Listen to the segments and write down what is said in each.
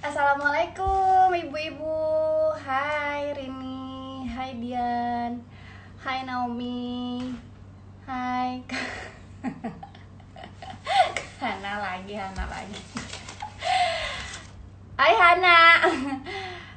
Assalamualaikum ibu-ibu. Hai Rini, hai Dian, hai Naomi, hai Hana lagi. Hai Hana.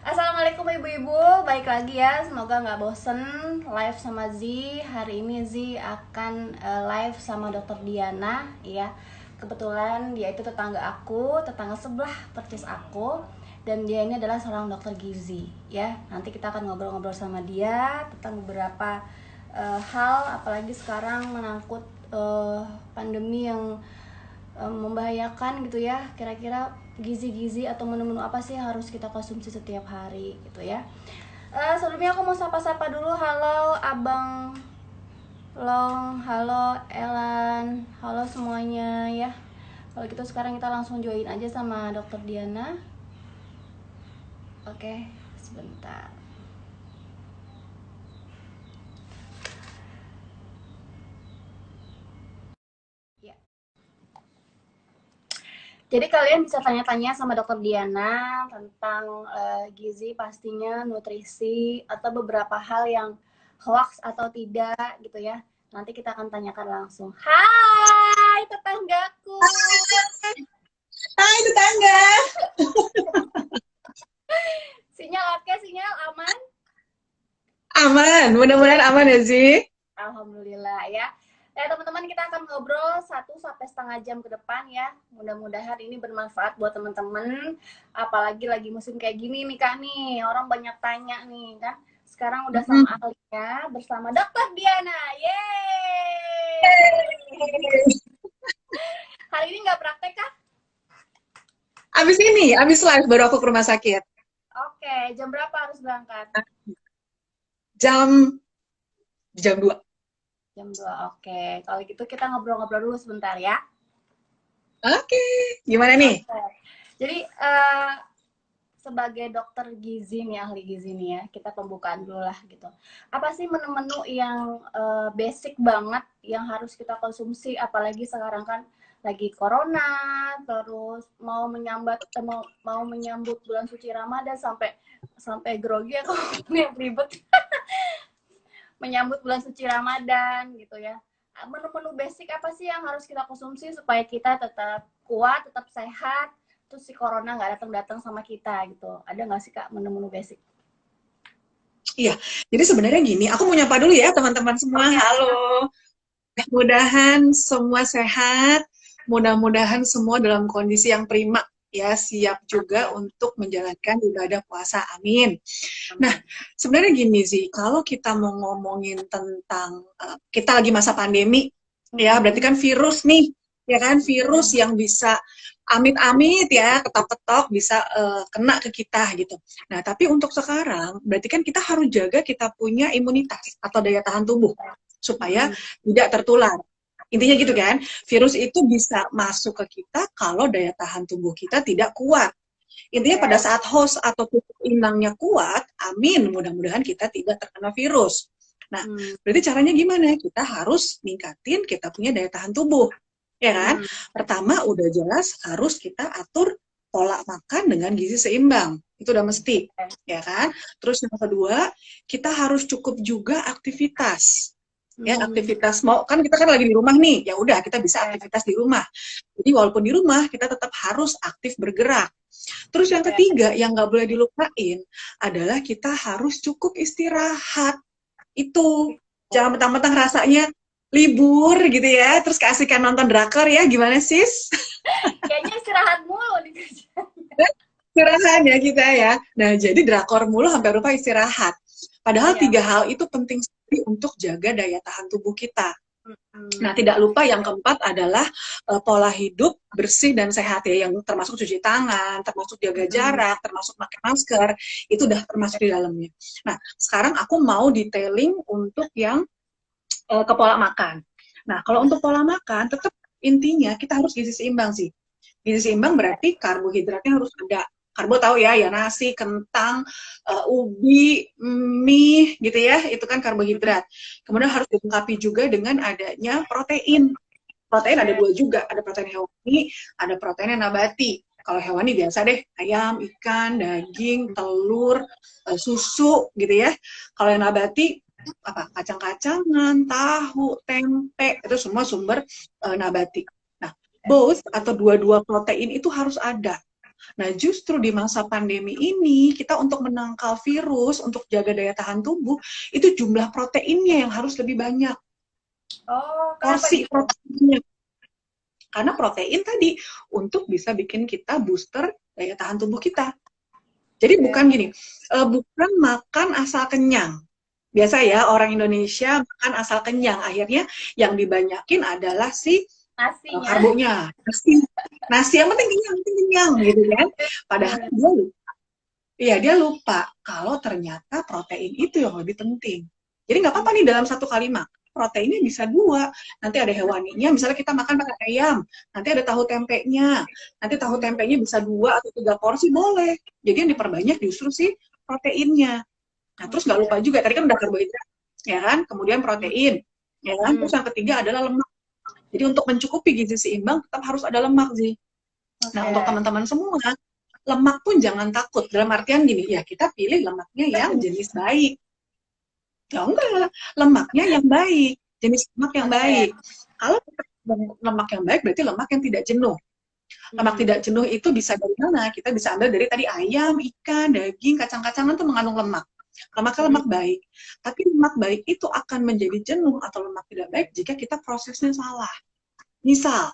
Assalamualaikum ibu-ibu, baik lagi ya. Semoga nggak bosen live sama Z. Hari ini Z akan live sama Dokter Diana, ya. Kebetulan dia itu tetangga aku, tetangga sebelah persis aku, dan dia ini adalah seorang dokter gizi, ya. Nanti kita akan ngobrol-ngobrol sama dia tentang beberapa hal, apalagi sekarang menangkut pandemi yang membahayakan gitu ya. Kira-kira gizi-gizi atau menu-menu apa sih yang harus kita konsumsi setiap hari gitu ya. Sebelumnya aku mau sapa-sapa dulu. Halo Abang Long, halo Elan, halo semuanya ya. Kalau gitu sekarang kita langsung join aja sama Dokter Diana. Oke, sebentar. Ya. Jadi kalian bisa tanya-tanya sama Dokter Diana tentang gizi pastinya, nutrisi, atau beberapa hal yang hoax atau tidak gitu ya. Nanti kita akan tanyakan langsung. Hai tetanggaku. Hai tetangga. Sinyal oke, sinyal aman? Aman, mudah-mudahan aman ya sih. Alhamdulillah ya. Ya teman-teman, kita akan ngobrol 1 sampai setengah jam ke depan ya. Mudah-mudahan ini bermanfaat buat teman-teman. Apalagi lagi musim kayak gini nih Kak nih. Orang banyak tanya nih kan. Sekarang udah sama ahlinya bersama Dokter Diana. Yeay! Hari ini nggak praktek Kak? Abis live baru aku ke rumah sakit. Oke, jam berapa harus berangkat? Jam jam 2. Jam 2. Oke. Kalau gitu kita ngobrol-ngobrol dulu sebentar ya. Oke. Gimana nih? Oke. Jadi sebagai dokter gizi nih, ahli gizi nih ya, kita pembukaan dulu lah gitu. Apa sih menu-menu yang basic banget yang harus kita konsumsi, apalagi sekarang kan lagi corona, terus mau menyambut bulan suci Ramadan, sampai grogi aku yang ribet. Menyambut bulan suci Ramadan gitu ya. Menu-menu basic apa sih yang harus kita konsumsi supaya kita tetap kuat, tetap sehat, terus si corona nggak datang-datang sama kita gitu. Ada nggak sih Kak menu-menu basic? Iya, jadi sebenarnya gini, aku mau nyapa dulu ya teman-teman semua. Oke. Halo. Mudah-mudahan semua sehat, mudah-mudahan semua dalam kondisi yang prima ya, siap juga untuk menjalankan ibadah puasa. Amin. Nah, sebenarnya gini sih, kalau kita mau ngomongin tentang kita lagi masa pandemi, ya berarti kan virus nih, ya kan virus yang bisa amit-amit ya, ketok-ketok bisa kena ke kita gitu. Nah, tapi untuk sekarang berarti kan kita harus jaga kita punya imunitas atau daya tahan tubuh supaya tidak tertular. Intinya gitu kan, virus itu bisa masuk ke kita kalau daya tahan tubuh kita tidak kuat. Intinya pada saat host atau tubuh inangnya kuat, amin, mudah-mudahan kita tidak terkena virus. Nah, berarti caranya gimana? Kita harus ningkatin kita punya daya tahan tubuh, ya kan? Pertama, udah jelas harus kita atur pola makan dengan gizi seimbang. Itu udah mesti, ya kan? Terus yang kedua, kita harus cukup juga aktivitas. Ya, aktivitas mau kan kita kan lagi di rumah nih, ya udah kita bisa aktivitas di rumah. Jadi walaupun di rumah kita tetap harus aktif bergerak. Terus yang ketiga yang nggak boleh dilupain adalah kita harus cukup istirahat. Itu jangan mentang-mentang rasanya libur gitu ya, terus keasikan nonton drakor ya, gimana sis? Kayaknya istirahat mulu di kerja. Istirahat ya kita ya. Nah jadi drakor mulu sampai lupa istirahat. Padahal tiga hal itu penting sekali untuk jaga daya tahan tubuh kita. Nah, tidak lupa yang keempat adalah pola hidup bersih dan sehat ya, yang termasuk cuci tangan, termasuk jaga jarak, termasuk pakai masker, itu udah termasuk di dalamnya. Nah, sekarang aku mau detailing untuk yang ke pola makan. Nah, kalau untuk pola makan, tetap intinya kita harus gizi seimbang sih. Gizi seimbang berarti karbohidratnya harus ada. Karbo tahu ya, ya nasi, kentang, ubi, mie gitu ya, itu kan karbohidrat. Kemudian harus dilengkapi juga dengan adanya protein. Protein ada dua juga, ada protein hewani, ada protein nabati. Kalau hewani biasa deh, ayam, ikan, daging, telur, susu gitu ya. Kalau yang nabati apa? Kacang-kacangan, tahu, tempe, itu semua sumber nabati. Nah, both atau dua-dua protein itu harus ada. Nah, justru di masa pandemi ini, kita untuk menangkal virus, untuk jaga daya tahan tubuh, itu jumlah proteinnya yang harus lebih banyak. Oh, kenapa Porsi gitu? proteinnya. Karena protein tadi untuk bisa bikin kita booster daya tahan tubuh kita. Jadi Oke. bukan gini, bukan makan asal kenyang. Biasa ya orang Indonesia makan asal kenyang. Akhirnya yang dibanyakin adalah si Nasinya. karbonya, nasi yang penting kenyang gitu kan. Padahal dia lupa. Iya, dia lupa kalau ternyata protein itu yang lebih penting. Jadi nggak apa-apa nih dalam satu kali makan, proteinnya bisa dua. Nanti ada hewaninya, misalnya kita makan pakai ayam, nanti ada tahu tempenya. Nanti tahu tempenya bisa 2 atau 3 porsi, boleh. Jadi yang diperbanyak justru sih proteinnya. Nah, terus nggak lupa Oke. juga, tadi kan udah karbohidrat, ya kan? Kemudian protein, ya kan? Terus yang ketiga adalah lemak. Jadi untuk mencukupi gizi seimbang tetap harus ada lemak sih. Nah, untuk Oke. teman-teman semua, lemak pun jangan takut. Dalam artian gini, ya kita pilih lemaknya yang jenis baik. Ya enggak, lemaknya yang baik, jenis lemak yang Oke. baik. Kalau lemak yang baik berarti lemak yang tidak jenuh. Lemak Hmm. tidak jenuh itu bisa dari mana? Kita bisa ambil dari tadi ayam, ikan, daging, kacang-kacangan itu mengandung lemak. Lemaknya lemak baik. Tapi lemak baik itu akan menjadi jenuh atau lemak tidak baik jika kita prosesnya salah. Misal,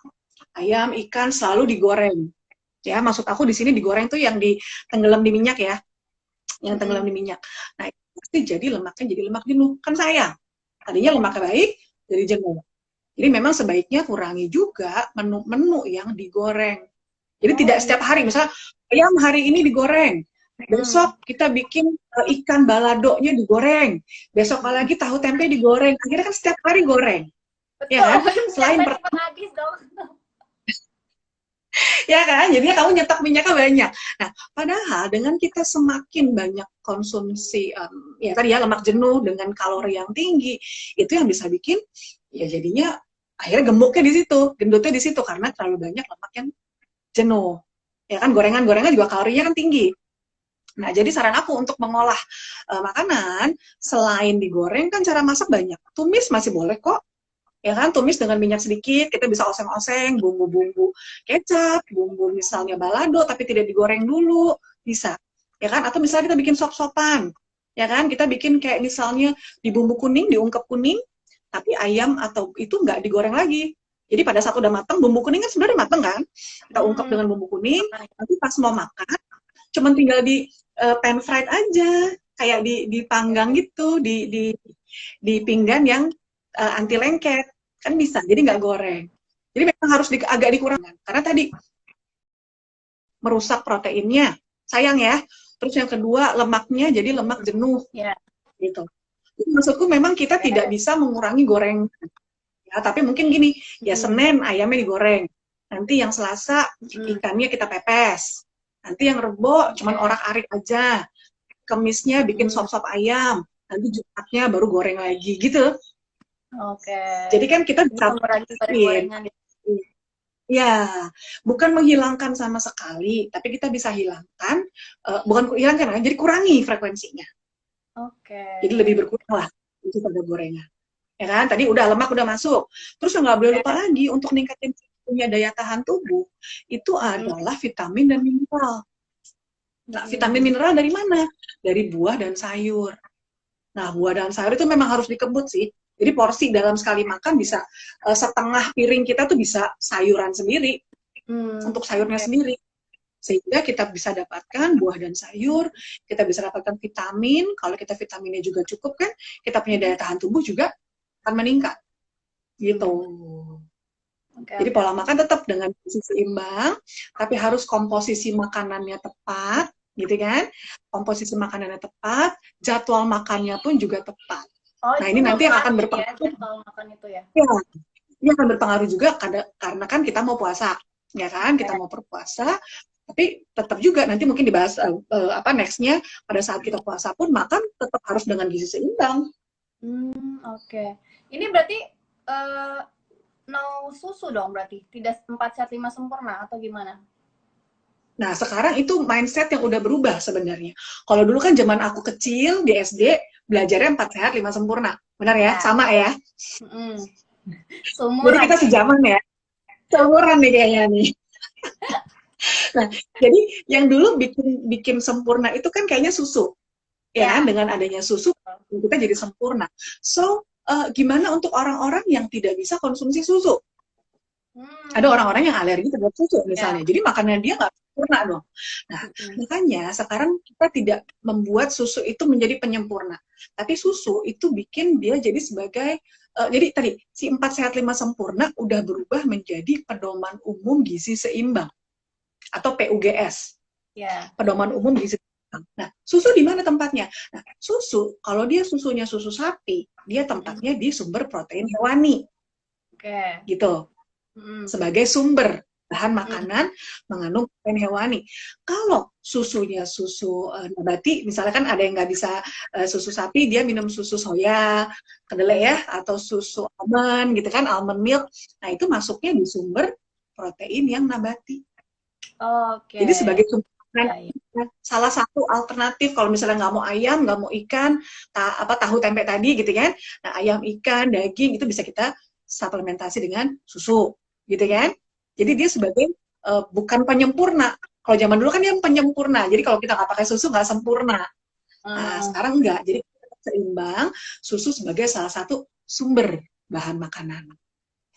ayam, ikan selalu digoreng. Ya, maksud aku di sini digoreng tuh yang ditenggelam di minyak ya, yang tenggelam di minyak. Nah, itu pasti jadi lemaknya jadi lemak jenuh. Kan sayang. Tadinya lemaknya baik, jadi jenuh. Jadi memang sebaiknya kurangi juga menu-menu yang digoreng. Jadi Oh tidak iya. setiap hari, misalnya ayam hari ini digoreng, Hmm. besok kita bikin ikan baladonya digoreng, besok lagi tahu tempe digoreng. Akhirnya kan setiap hari goreng, ya Betul. kan? Minyak Selain saya cepat habis dong. ya kan, jadinya kamu nyetak minyaknya banyak. Nah, padahal dengan kita semakin banyak konsumsi ya tadi ya lemak jenuh dengan kalori yang tinggi, itu yang bisa bikin ya jadinya akhirnya gemuknya di situ, gendutnya di situ karena terlalu banyak lemak yang jenuh. Ya kan gorengan-gorengan juga kalorinya kan tinggi. Nah, jadi saran aku untuk mengolah makanan selain digoreng kan cara masak banyak. Tumis masih boleh kok, ya kan, tumis dengan minyak sedikit, kita bisa oseng-oseng bumbu-bumbu kecap, bumbu misalnya balado tapi tidak digoreng dulu, bisa, ya kan, atau misalnya kita bikin sop-sopan, ya kan, kita bikin kayak misalnya di bumbu kuning, diungkep kuning, tapi ayam atau itu nggak digoreng lagi. Jadi pada saat udah matang, bumbu kuning kan sebenarnya matang kan, kita ungkep Hmm. dengan bumbu kuning, nanti pas mau makan, cuman tinggal di pan fried aja, kayak dipanggang gitu, di pinggan yang anti lengket, kan bisa, jadi nggak goreng. Jadi memang harus agak dikurangkan, karena tadi merusak proteinnya, sayang ya. Terus yang kedua, lemaknya jadi lemak jenuh, Ya. gitu. Jadi maksudku memang kita tidak Oke. bisa mengurangi goreng, ya, tapi mungkin gini, ya Hmm. Senin ayamnya digoreng, nanti yang Selasa Hmm. ikannya kita pepes, nanti yang Rebo cuman Oke. orak-arik aja, Kemisnya bikin Hmm. sop-sop ayam, nanti Jumatnya baru goreng lagi, gitu. Oke. Jadi kan kita Jadi bisa mengurangi bikin. goreng-gorengan. Ya, bukan menghilangkan sama sekali, tapi kita bisa hilangkan, bukan hilangkan, jadi kurangi frekuensinya. Oke. Jadi lebih berkurang lah itu pada gorengan. Ya kan, tadi udah lemak udah masuk. Terus yang nggak boleh lupa Oke. lagi untuk ningkatin punya daya tahan tubuh, itu Hmm. adalah vitamin dan mineral. Nah, vitamin Hmm. mineral dari mana? Dari buah dan sayur. Nah, buah dan sayur itu memang harus dikebut sih. Jadi porsi dalam sekali makan bisa setengah piring kita tuh bisa sayuran sendiri, Hmm. untuk sayurnya Oke. sendiri. Sehingga kita bisa dapatkan buah dan sayur, kita bisa dapatkan vitamin, kalau kita vitaminnya juga cukup kan, kita punya daya tahan tubuh juga akan meningkat. Gitu. Hmm. Oke, Jadi oke, pola oke. makan tetap dengan gizi seimbang, tapi harus komposisi makanannya tepat, gitu kan? Komposisi makanannya tepat, jadwal makannya pun juga tepat. Oh, Nah, itu ini nanti yang akan mempengaruhi ya berpengaruh, jadwal makan itu ya? ya, ini akan berpengaruh juga karena kan kita mau puasa, ya kan? Kita Oke. mau berpuasa, tapi tetap juga nanti mungkin dibahas apa nextnya pada saat kita puasa pun makan tetap harus dengan gizi seimbang. Oke. Ini berarti eh, no susu dong berarti? Tidak 4 sehat 5 sempurna atau gimana? Nah, sekarang itu mindset yang udah berubah sebenarnya. Kalau dulu kan zaman aku kecil di SD, belajarnya 4 sehat 5 sempurna. Benar ya? Ya. Sama ya? Jadi Seumuran kita kayaknya. sejaman ya? Seumuran nih kayaknya nih. Nah, jadi yang dulu bikin bikin sempurna itu kan kayaknya susu. Ya kan? Ya. Dengan adanya susu, kita jadi sempurna. So, gimana untuk orang-orang yang tidak bisa konsumsi susu? Ada orang-orang yang alergi terhadap susu misalnya, Ya. jadi makanan dia nggak sempurna dong. Nah, makanya sekarang kita tidak membuat susu itu menjadi penyempurna, tapi susu itu bikin dia jadi sebagai jadi tadi si 4 sehat 5 sempurna udah berubah menjadi pedoman umum gizi seimbang atau PUGS, Ya. pedoman umum gizi seimbang. Nah, susu di mana tempatnya? Nah, susu kalau dia susunya susu sapi, dia tempatnya di sumber protein hewani, Oke. gitu. Sebagai sumber bahan makanan mengandung protein hewani. Kalau susunya susu nabati, misalnya kan ada yang nggak bisa susu sapi, dia minum susu soya, kedelai ya, atau susu almond gitu kan, almond milk. Nah itu masuknya di sumber protein yang nabati. Oke. Jadi sebagai sumber Ya, ya. salah satu alternatif kalau misalnya nggak mau ayam, nggak mau ikan, tahu tempe tadi gitu kan. Nah ayam, ikan, daging itu bisa kita suplementasi dengan susu, gitu kan? Jadi dia sebagai bukan penyempurna. Kalau zaman dulu kan dia penyempurna. Jadi kalau kita nggak pakai susu nggak sempurna. Nah sekarang enggak. Jadi kita seimbang, susu sebagai salah satu sumber bahan makanan.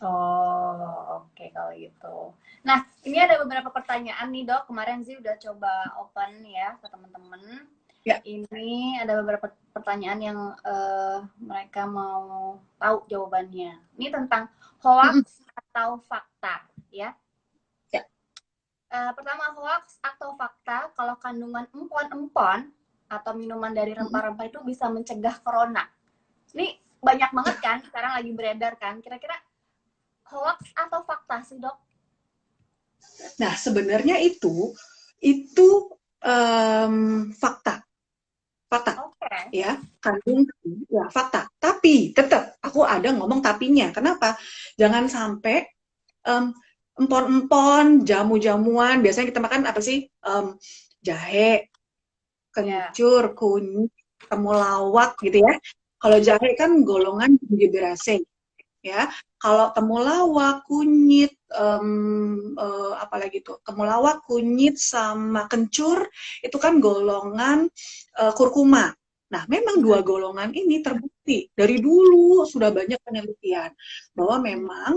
Oh, oke kalau gitu. Nah, ini ada beberapa pertanyaan nih dok. Kemarin sih udah coba open ya ke teman-teman. Ya. Ini ada beberapa pertanyaan yang mereka mau tahu jawabannya. Ini tentang hoax atau fakta, ya. Ya. Pertama, hoax atau fakta kalau kandungan empon-empon atau minuman dari rempah-rempah itu bisa mencegah corona. Ini banyak banget kan, sekarang lagi beredar kan. Kira-kira hoax atau fakta sih dok? Nah sebenarnya itu fakta. Okay. Ya, kandung ya fakta. Tapi tetap aku ada ngomong tapinya. Kenapa? Jangan sampai empon-empon, jamu-jamuan. Biasanya kita makan apa sih? Jahe, kencur, kunyit, temulawak gitu ya. Kalau jahe kan golongan Gingiberaceae, ya. Kalau temulawak, kunyit, apalagi tuh, temulawak, kunyit sama kencur itu kan golongan kurkuma. Nah, memang dua golongan ini terbukti dari dulu sudah banyak penelitian bahwa memang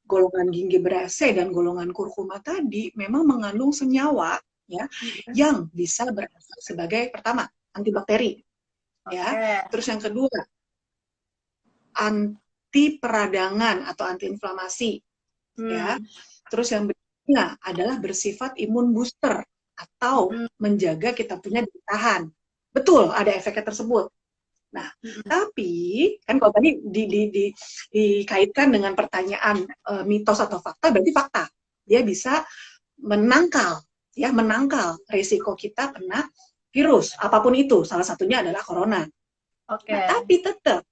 golongan Gingiberaceae dan golongan kurkuma tadi memang mengandung senyawa ya yang bisa berefek sebagai pertama antibakteri, ya. Terus yang kedua anti peradangan atau anti inflamasi, ya. Terus yang berikutnya adalah bersifat imun booster atau menjaga kita punya daya tahan. Betul, ada efeknya tersebut. Nah, tapi kan kalau tadi dikaitkan dengan pertanyaan mitos atau fakta, berarti fakta. Dia bisa menangkal risiko kita kena virus apapun itu. Salah satunya adalah corona. Nah, tapi tetap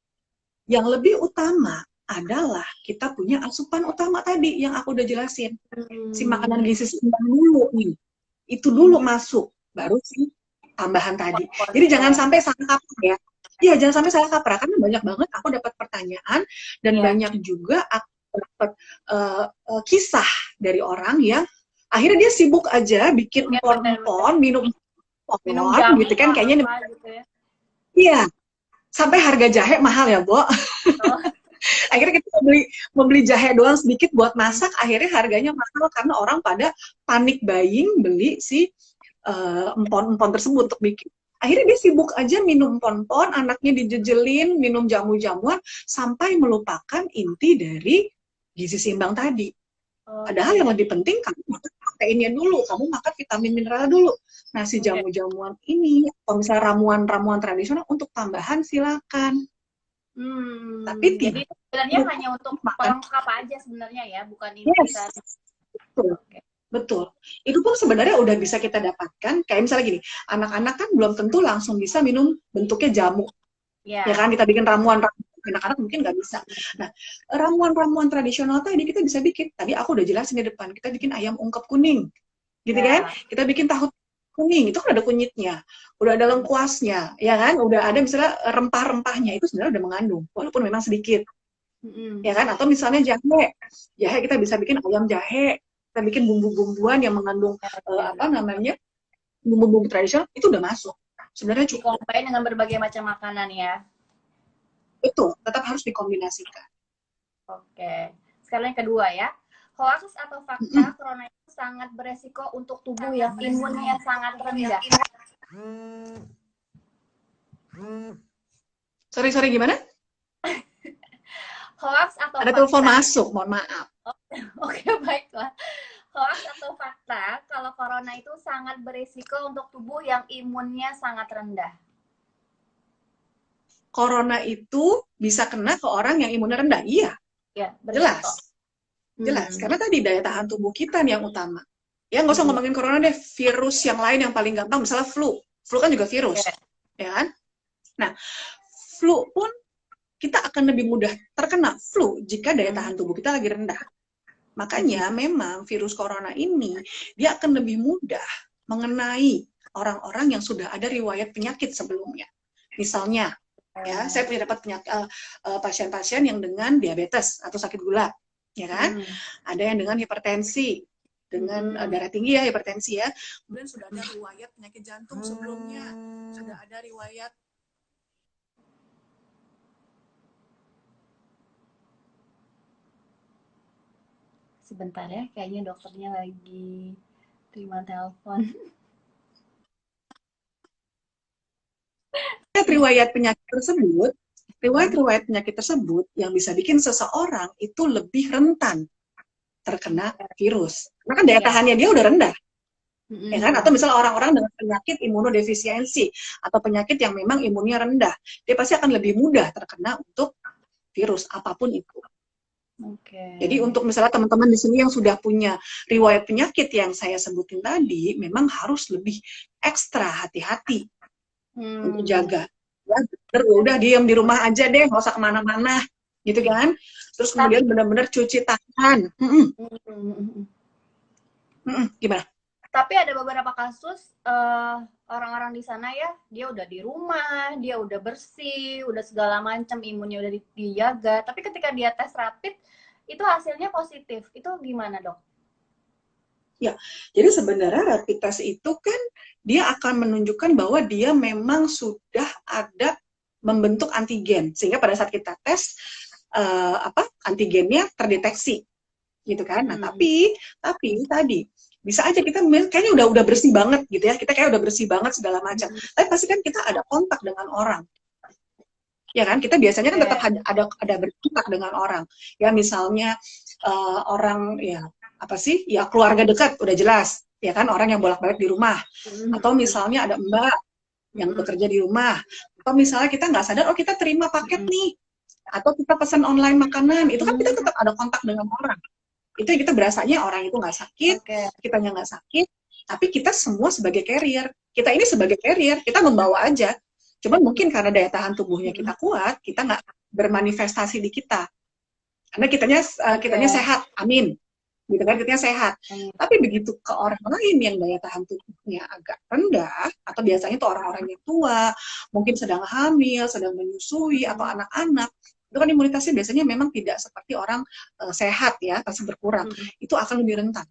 yang lebih utama adalah kita punya asupan utama tadi yang aku udah jelasin. Si makanan gizi seimbang dulu nih. Itu dulu masuk, baru si tambahan tadi. Jadi jangan sampai salah kaprah ya. Iya, jangan sampai salah kaprah karena banyak banget aku dapat pertanyaan dan banyak juga aku dapat kisah dari orang yang akhirnya dia sibuk aja bikin empon-empon, minum jamu gitu kan kayaknya. Iya. Sampai harga jahe mahal ya, Bo. Akhirnya kita membeli jahe doang sedikit buat masak, akhirnya harganya mahal karena orang pada panik buying beli si empon-empon tersebut untuk bikin. Akhirnya dia sibuk aja minum empon-empon, anaknya dijejelin, minum jamu-jamuan, sampai melupakan inti dari gizi seimbang tadi. Padahal yang lebih penting kamu makan proteinnya dulu, kamu makan vitamin mineral dulu. Nah, si jamu-jamuan ini, kalau misalnya ramuan-ramuan tradisional untuk tambahan silakan. Tapi jadi sebenarnya hanya untuk pelengkap aja sebenarnya ya, bukan ini. Betul. Betul. Itu pun sebenarnya udah bisa kita dapatkan. Kayak misalnya gini, anak-anak kan belum tentu langsung bisa minum bentuknya jamu. Ya kan, kita bikin ramuan anak-anak mungkin nggak bisa. Nah, ramuan-ramuan tradisional tadi kita bisa bikin. Tadi aku udah jelasin di depan, kita bikin ayam ungkep kuning. gitu kan? Ya. Kita bikin tahu kuning, itu kan ada kunyitnya, udah ada lengkuasnya, ya kan? Udah ada misalnya rempah-rempahnya, itu sebenarnya udah mengandung, walaupun memang sedikit, Mm-mm. ya kan? Atau misalnya jahe, jahe kita bisa bikin ayam jahe, kita bikin bumbu-bumbuan yang mengandung apa namanya, bumbu-bumbu tradisional, itu udah masuk, sebenarnya cukup. Dikombain dengan berbagai macam makanan ya. Betul, tetap harus dikombinasikan. Oke. Sekarang yang kedua ya. Hoax atau fakta corona itu sangat beresiko untuk tubuh yang imunnya sangat rendah. Sorry, gimana? Hoax atau Ada fakta? telepon masuk, mohon maaf. Oke, baiklah. Hoax atau fakta kalau corona itu sangat beresiko untuk tubuh yang imunnya sangat rendah. Corona itu bisa kena ke orang yang imunnya rendah, iya, Ya, beresiko. jelas. Karena tadi daya tahan tubuh kita nih yang utama. Ya nggak usah ngomongin corona deh, virus yang lain yang paling gampang, misalnya flu. Flu kan juga virus, ya kan? Nah, flu pun kita akan lebih mudah terkena flu jika daya tahan tubuh kita lagi rendah. Makanya memang virus corona ini dia akan lebih mudah mengenai orang-orang yang sudah ada riwayat penyakit sebelumnya. Misalnya, ya saya punya dapat pasien-pasien yang dengan diabetes atau sakit gula, ya kan? Ada yang dengan hipertensi, dengan darah tinggi ya, hipertensi ya. Kemudian sudah ada riwayat penyakit jantung sebelumnya, sudah ada riwayat Sebentar ya, kayaknya dokternya lagi terima telepon. riwayat penyakit tersebut yang bisa bikin seseorang itu lebih rentan terkena virus. Karena kan daya tahannya dia udah rendah. Ya kan? Atau misalnya orang-orang dengan penyakit imunodefisiensi atau penyakit yang memang imunnya rendah, dia pasti akan lebih mudah terkena untuk virus apapun itu. Jadi untuk misalnya teman-teman di sini yang sudah punya riwayat penyakit yang saya sebutin tadi, memang harus lebih ekstra hati-hati untuk jaga. Ya, udah diam di rumah aja deh, nggak usah kemana-mana, gitu kan? Terus kemudian benar-benar cuci tangan. Gimana? Tapi ada beberapa kasus orang-orang di sana ya, dia udah di rumah, dia udah bersih, udah segala macam, imunnya udah dijaga. Tapi ketika dia tes rapid, itu hasilnya positif. Itu gimana, Dok? Ya, jadi sebenarnya rapid test itu kan dia akan menunjukkan bahwa dia memang sudah ada membentuk antigen, sehingga pada saat kita tes antigennya terdeteksi, gitu kan? Nah, tapi tadi bisa aja kita kayaknya udah bersih banget gitu ya, kita kayak udah bersih banget segala macam, tapi pasti kan kita ada kontak dengan orang, ya kan? Kita biasanya kan tetap ada berkontak dengan orang, ya misalnya orang ya apa sih, ya keluarga dekat udah jelas, ya kan, orang yang bolak-balik di rumah, atau misalnya ada mbak yang bekerja di rumah, atau misalnya kita nggak sadar, oh kita terima paket nih, atau kita pesan online makanan, itu kan kita tetap ada kontak dengan orang. Itu yang kita berasanya orang itu nggak sakit, kitanya nggak sakit, tapi kita semua sebagai carrier. Kita ini sebagai carrier, kita membawa aja. Cuman mungkin karena daya tahan tubuhnya kita kuat, kita nggak bermanifestasi di kita. Karena kitanya sehat, amin. Gitu kan, kitanya sehat. Tapi begitu ke orang lain yang daya tahan tubuhnya agak rendah, atau biasanya itu orang-orang yang tua, mungkin sedang hamil, sedang menyusui, atau anak-anak, itu kan imunitasnya biasanya memang tidak seperti orang sehat ya, pasti berkurang. Itu akan lebih rentan.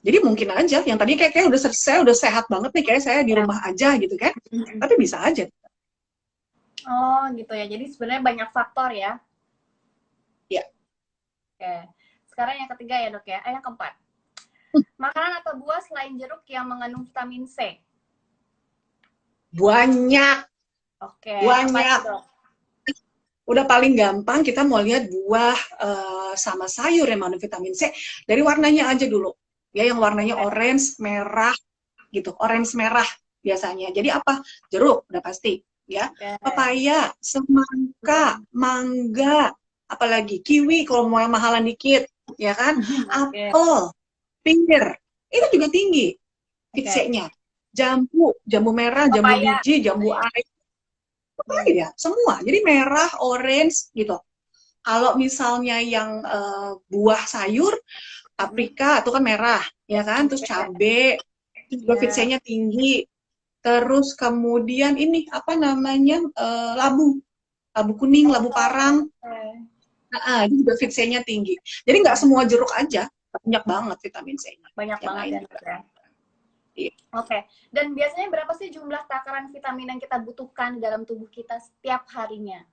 Jadi mungkin aja, yang tadi kayak saya udah sehat banget nih, kayak saya di rumah aja gitu kan, tapi bisa aja. Oh gitu ya, jadi sebenarnya banyak faktor ya. Ya. Oke. Sekarang yang ketiga ya dok ya, yang keempat. Makanan atau buah selain jeruk yang mengandung vitamin C? Banyak. Oke. Banyak. Udah paling gampang kita mau lihat buah sama sayur yang mengandung vitamin C dari warnanya aja dulu. Ya, yang warnanya orange, merah gitu. Orange merah biasanya. Jadi apa? Jeruk udah pasti, ya. Pepaya, semangka, mangga, apalagi kiwi kalau mau yang mahalan dikit, ya kan? Apel, pir, itu juga tinggi C-nya. Jambu merah, jambu biji, jambu air. Ya, semua. Jadi merah, orange gitu. Kalau misalnya yang buah sayur, paprika itu kan merah, ya kan? Terus cabe, terus juga fit Ya. C-nya tinggi. Terus kemudian ini apa namanya labu, labu kuning, labu parang, Oke. itu juga fit C-nya tinggi. Jadi nggak semua jeruk aja, banyak banget vitamin C-nya. Banyak Yang banget lain ya, juga. Dok, ya. Iya. Oke. Dan biasanya berapa sih jumlah takaran vitamin yang kita butuhkan dalam tubuh kita setiap harinya?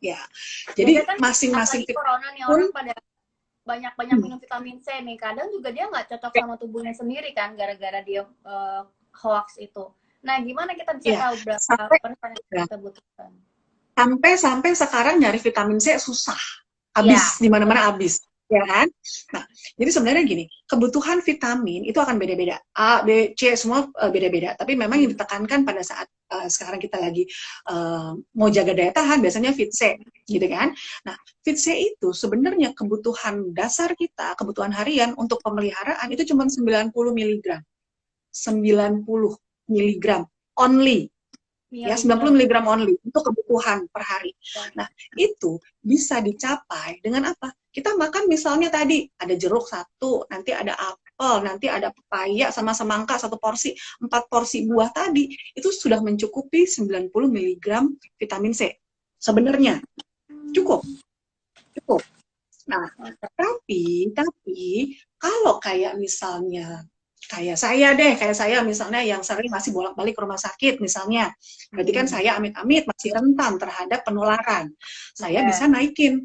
Ya, Biasanya jadi kan masing-masing apalagi corona nih pun orang pada banyak-banyak minum vitamin C nih. Kadang juga dia nggak cocok sama tubuhnya sendiri kan gara-gara dia hoax itu. Nah, gimana kita bisa ya tahu berapa sampai persen yang ya, kita butuhkan? sampai sekarang nyari vitamin C susah, habis Ya, di mana-mana habis, ya kan? Nah, jadi sebenarnya gini, kebutuhan vitamin itu akan beda-beda, A, B, C semua beda-beda. Tapi memang yang ditekankan pada saat sekarang kita lagi mau jaga daya tahan, biasanya Fit C, gitu kan? Nah, Fit C itu sebenarnya kebutuhan dasar kita, kebutuhan harian untuk pemeliharaan itu cuma 90 miligram, 90 miligram only. Ya, 90 miligram. miligram only untuk kebutuhan per hari. Nah, itu bisa dicapai dengan apa? Kita makan misalnya tadi ada jeruk satu, nanti ada apel, nanti ada pepaya sama semangka satu porsi, 4 porsi buah tadi, itu sudah mencukupi 90 miligram vitamin C. Sebenarnya cukup, cukup. Nah, tapi kalau kayak misalnya kayak saya misalnya yang sering masih bolak-balik ke rumah sakit misalnya, berarti kan saya amit-amit masih rentan terhadap penularan. Saya bisa naikin,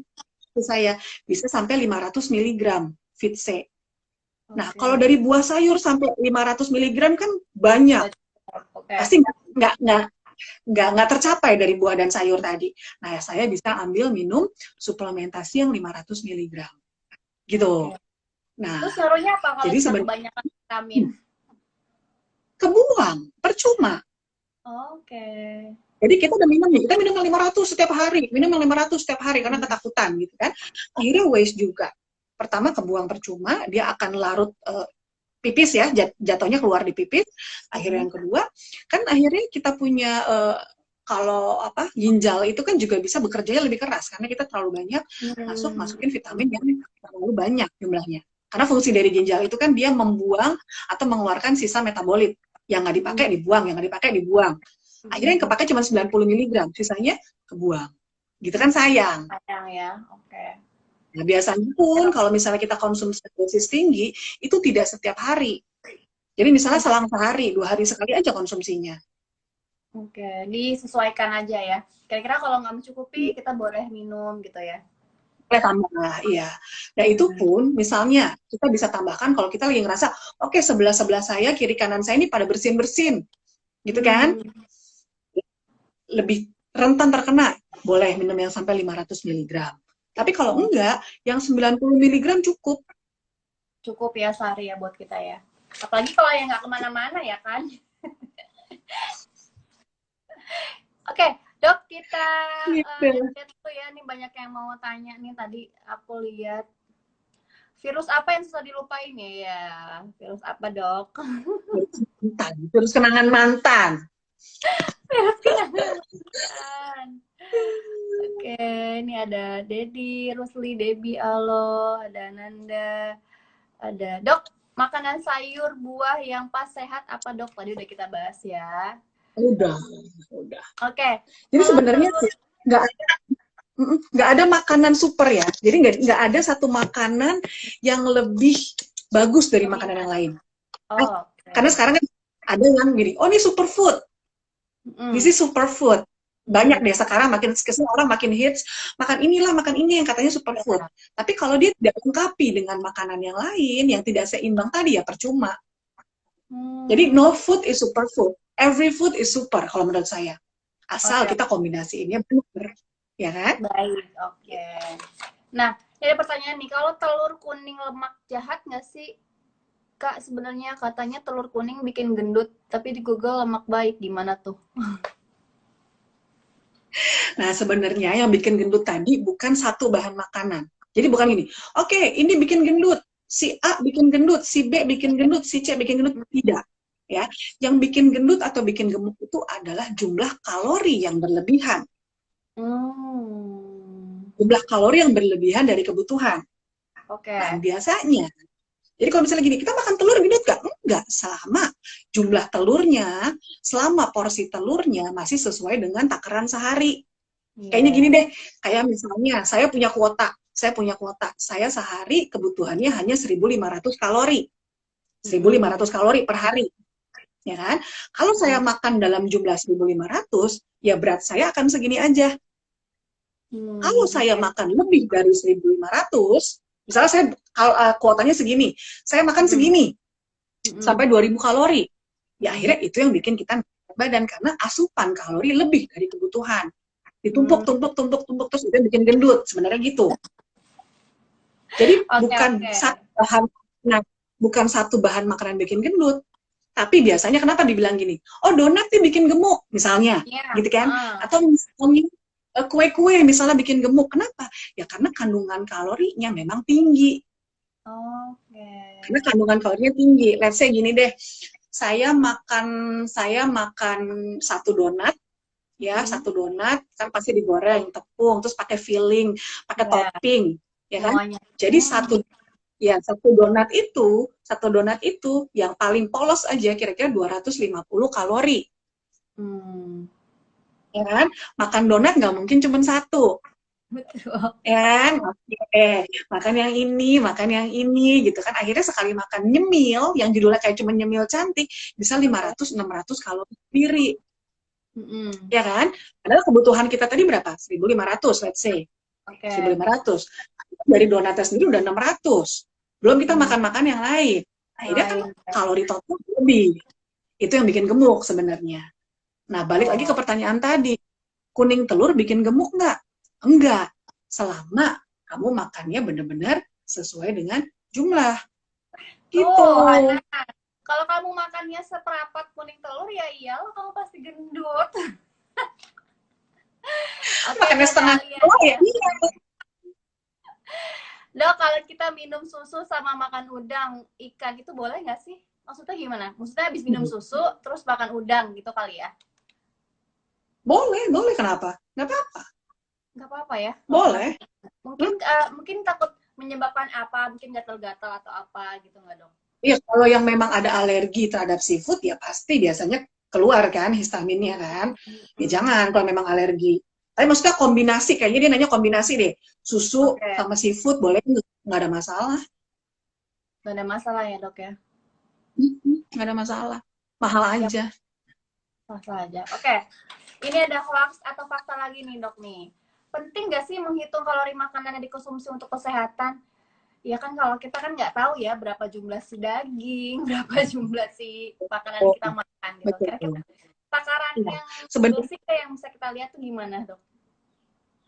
saya bisa sampai 500 miligram Fit C. Nah, kalau dari buah sayur sampai 500 miligram kan banyak, pasti nggak tercapai dari buah dan sayur tadi. Nah, saya bisa ambil minum suplementasi yang 500 miligram, gitu. Nah, terus ngaruhnya apa kalau jadi kita sebenarnya kebanyakan vitamin? kebuang, percuma. Oke. Jadi kita udah minum nih, kita minum yang 500 setiap hari, minum yang 500 setiap hari karena ketakutan gitu kan. Akhirnya waste juga. Pertama kebuang percuma, dia akan larut pipis ya, jatuhnya keluar di pipis. Akhirnya yang kedua, kan akhirnya kita punya kalau apa ginjal itu kan juga bisa bekerjanya lebih keras karena kita terlalu banyak masukin vitamin yang terlalu banyak jumlahnya. Karena fungsi dari ginjal itu kan dia membuang atau mengeluarkan sisa metabolit yang nggak dipakai dibuang, yang nggak dipakai dibuang. Akhirnya yang kepakai cuma 90 miligram, sisanya kebuang. Gitu kan sayang. Sayang ya, oke. Nah, biasanya pun kalau misalnya kita konsumsi dosis tinggi, itu tidak setiap hari. Jadi misalnya selang sehari, 2 hari sekali aja konsumsinya. Oke, disesuaikan aja ya. Kira-kira kalau nggak mencukupi, kita boleh minum gitu ya. Boleh tambah, iya. Nah itu pun misalnya kita bisa tambahkan kalau kita lagi ngerasa, oke sebelah-sebelah saya, kiri kanan saya ini pada bersin-bersin. Gitu kan? Lebih rentan terkena, boleh minum yang sampai 500 miligram. Tapi kalau enggak, yang 90 miligram cukup. Cukup ya sehari ya buat kita ya. Apalagi kalau yang nggak kemana-mana ya kan. Oke, Dok, kita lihat dulu ya. Nih banyak yang mau tanya nih tadi aku lihat. Virus apa yang susah dilupain ya? Virus apa, Dok? Terus kenangan mantan. Virus kenangan mantan. Oke, ini ada Dedi, Rusli, Debi, Alo, ada Nanda, ada Dok. Makanan sayur buah yang pas sehat apa, Dok? Tadi udah kita bahas ya. Udah. Oke. Jadi sebenarnya sih nggak ada makanan super ya. Jadi nggak ada satu makanan yang lebih bagus dari makanan yang lain. Karena sekarang kan ada yang gini, oh ini superfood, this is superfood. Banyak deh sekarang makin kesini orang makin hits makan inilah makan ini yang katanya superfood. Tapi kalau dia tidak lengkapi dengan makanan yang lain yang tidak seimbang tadi ya percuma. Jadi no food is superfood, every food is super kalau menurut saya. Asal kita kombinasiinnya benar, ya kan? Baik, oke. Nah, ada pertanyaan nih, kalau telur kuning lemak jahat nggak sih? Kak, sebenarnya katanya telur kuning bikin gendut, tapi di Google lemak baik, gimana tuh? Nah, sebenarnya yang bikin gendut tadi bukan satu bahan makanan. Jadi bukan gini, oke, ini bikin gendut, si A bikin gendut, si B bikin gendut, si C bikin gendut. Tidak. Ya, yang bikin gendut atau bikin gemuk itu adalah jumlah kalori yang berlebihan. Jumlah kalori yang berlebihan dari kebutuhan. Oke. Nah, biasanya, jadi kalau misalnya gini, kita makan telur gendut nggak? Enggak, selama jumlah telurnya, selama porsi telurnya masih sesuai dengan takaran sehari. Kayaknya Iya. gini deh, kayak misalnya saya sehari kebutuhannya hanya 1.500 kalori. 1.500 kalori per hari, ya kan? Kalau saya makan dalam jumlah 1.500, ya berat saya akan segini aja. Kalau saya Oke. makan lebih dari 1.500, misalnya saya kuotanya segini, saya makan segini sampai 2.000 kalori. Ya akhirnya itu yang bikin kita naik badan karena asupan kalori lebih dari kebutuhan. Ditumpuk, tumpuk, tumpuk, tumpuk terus itu bikin gendut. Sebenarnya gitu. Jadi Oke, oke. bukan satu bahan makanan bikin gendut, tapi biasanya kenapa dibilang gini? Oh, donat nih bikin gemuk, misalnya, Iya. gitu kan? Heeh. Atau misalnya kue-kue misalnya bikin gemuk. Kenapa? Ya karena kandungan kalorinya memang tinggi. Oke. Karena kandungan kalorinya tinggi. Let's say gini deh, saya makan satu donat, ya satu donat kan pasti digoreng tepung, terus pakai filling, pakai Iya. topping, ya kan? Semuanya. Jadi satu donat itu yang paling polos aja kira-kira 250 kalori, Hmm. ya kan? Makan donat nggak mungkin cuma satu, Betul. ya kan? Oke, makan yang ini, gitu kan? Akhirnya sekali makan nyemil, yang judulnya kayak cuma nyemil cantik, bisa Oke. 500-600 kalori sendiri, Mm-mm. ya kan? Padahal kebutuhan kita tadi berapa? 1.500, let's say. Oke. 1.500. Dari donatnya sendiri udah 600. Belum kita Hmm. makan-makan yang lain. Yang Akhirnya kan lain. kalori total lebih. Itu yang bikin gemuk sebenarnya. Nah, balik lagi ke Oh. pertanyaan tadi. Kuning telur bikin gemuk nggak? Enggak. Selama kamu makannya benar-benar sesuai dengan jumlah. Gitu. Tuh, Hana. Kalau kamu makannya seperapat kuning telur, ya iyalah kamu pasti gendut. Oke, Makannya beda setengah kilo ya aliannya. iya. Dok, kalau kita minum susu sama makan udang, ikan itu boleh nggak sih? Maksudnya gimana? Maksudnya habis minum susu, terus makan udang gitu kali ya? Boleh, boleh kenapa? Nggak apa-apa. Nggak apa-apa ya? Kalau makan. Boleh. Mungkin mungkin takut menyebabkan apa? Mungkin gatal-gatal atau apa gitu nggak dok? Iya, kalau yang memang ada alergi terhadap seafood, ya pasti biasanya keluar kan histaminnya kan. Ya jangan kalau memang alergi. Tapi maksudnya kombinasi, kayaknya dia nanya kombinasi deh. Susu Oke, sama seafood boleh nggak ada masalah. nggak ada masalah ya dok ya? Nggak ada masalah. Mahal Siap, aja. masalah aja. Oke, ini ada hoax atau fakta lagi nih dok nih. Penting nggak sih menghitung kalori makanan yang dikonsumsi untuk kesehatan? Ya kan kalau kita kan nggak tahu ya berapa jumlah si daging, berapa jumlah si makanan yang Oh, kita makan gitu. Kira-kira betul. takaran Iya. yang Sebenarnya basic yang bisa kita lihat tuh gimana dok?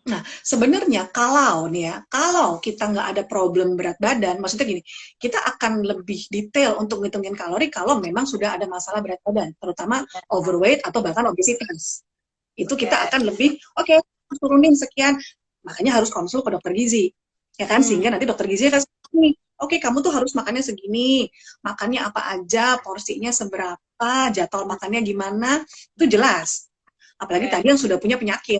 Nah, sebenarnya kalau nih ya, kalau kita nggak ada problem berat badan, maksudnya gini, kita akan lebih detail untuk ngitungin kalori kalau memang sudah ada masalah berat badan, terutama overweight atau bahkan obesitas. Itu kita Oke. akan lebih, oke, turunin sekian, makanya harus konsul ke dokter gizi, ya kan? Hmm. Sehingga nanti dokter gizi akan nih, oke, kamu tuh harus makannya segini, makannya apa aja, porsinya seberapa, jadwal makannya gimana, itu jelas. Apalagi Oke. tadi yang sudah punya penyakit,